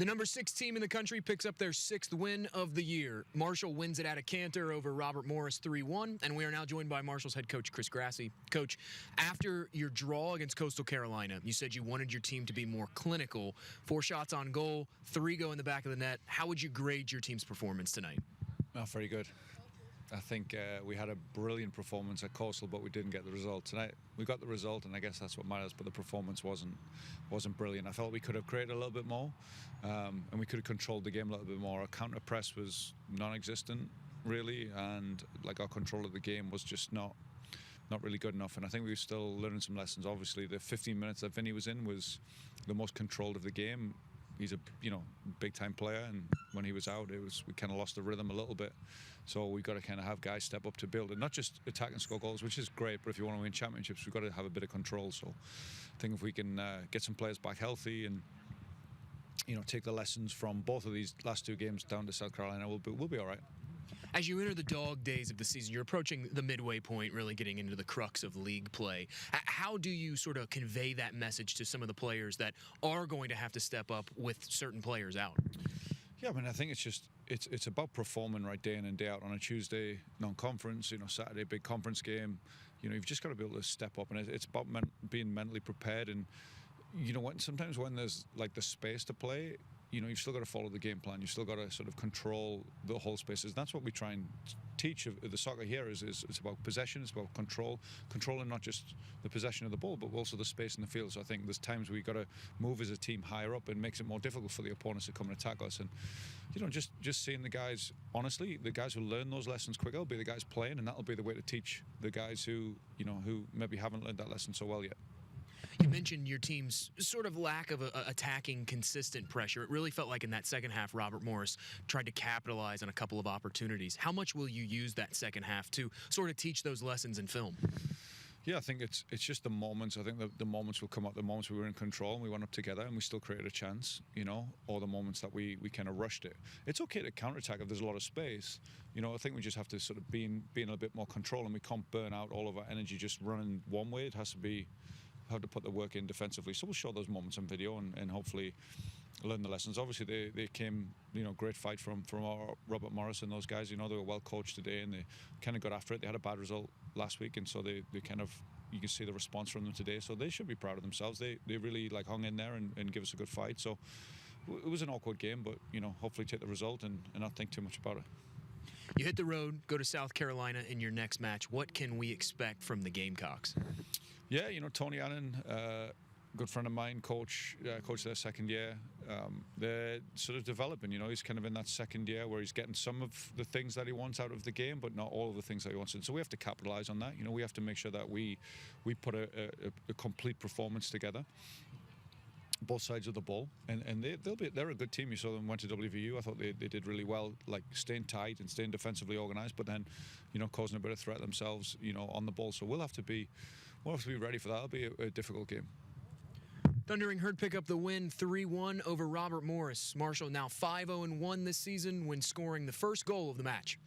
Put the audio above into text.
The number 6 team in the country picks up their 6th win of the year. Marshall wins it at a canter over Robert Morris 3-1, and we are now joined by Marshall's head coach, Chris Grassie. Coach, after your draw against Coastal Carolina, you said you wanted your team to be more clinical. 4 shots on goal, 3 go in the back of the net. How would you grade your team's performance tonight? Oh, very good. I think we had a brilliant performance at Coastal, but we didn't get the result. Tonight we got the result, and I guess that's what matters, but the performance wasn't brilliant. I felt we could have created a little bit more, and we could have controlled the game a little bit more. Our counter press was non-existent, really, and like our control of the game was just not really good enough. And I think we were still learning some lessons. Obviously, the 15 minutes that Vinny was in was the most controlled of the game. He's a big-time player, and when he was out, we kind of lost the rhythm a little bit. So we've got to kind of have guys step up to build it, not just attack and score goals, which is great, but if you want to win championships, we've got to have a bit of control. So I think if we can get some players back healthy and take the lessons from both of these last 2 games down to South Carolina, we'll be all right. As you enter the dog days of the season, you're approaching the midway point, really getting into the crux of league play. How do you sort of convey that message to some of the players that are going to have to step up with certain players out? Yeah, I mean, I think it's about performing right day in and day out. On a Tuesday non-conference, Saturday big conference game. You've just got to be able to step up, and it's about being mentally prepared. And sometimes when there's like the space to play, you've still got to follow the game plan. You've still got to sort of control the whole spaces. That's what we try and teach of the soccer here. Is it's about possession. It's about controlling not just the possession of the ball, but also the space in the field. So I think there's times we've got to move as a team higher up, and makes it more difficult for the opponents to come and attack us. And just seeing the guys, honestly, the guys who learn those lessons quicker will be the guys playing, and that'll be the way to teach the guys who maybe haven't learned that lesson so well yet. You mentioned your team's sort of lack of attacking consistent pressure. It really felt like in that second half, Robert Morris tried to capitalize on a couple of opportunities. How much will you use that second half to sort of teach those lessons in film? Yeah, I think it's just the moments. I think the moments will come up, the moments we were in control and we went up together and we still created a chance, or the moments that we kind of rushed it. It's okay to counterattack if there's a lot of space. I think we just have to sort of be in a bit more control, and we can't burn out all of our energy just running one way. It has to be how to put the work in defensively. So we'll show those moments on video and hopefully learn the lessons. Obviously they came, great fight from our Robert Morris and those guys. They were well coached today, and they kind of got after it. They had a bad result last week, and so they kind of, you can see the response from them today. So they should be proud of themselves. They really hung in there and give us a good fight. So it was an awkward game, but hopefully take the result and not think too much about it. You hit the road, go to South Carolina in your next match. What can we expect from the Gamecocks? Yeah, Tony Allen, good friend of mine, coach their second year. They're sort of developing, he's kind of in that second year where he's getting some of the things that he wants out of the game, but not all of the things that he wants. And so we have to capitalize on that. We have to make sure that we put a complete performance together, both sides of the ball, and they're a good team. You saw them went to WVU. I thought they did really well, like staying tight and staying defensively organized, but then causing a bit of threat themselves on the ball. So we'll have to be ready for that. It'll be a difficult game. Thundering Herd pick up the win 3-1 over Robert Morris. Marshall now 5-0-1 this season when scoring the first goal of the match.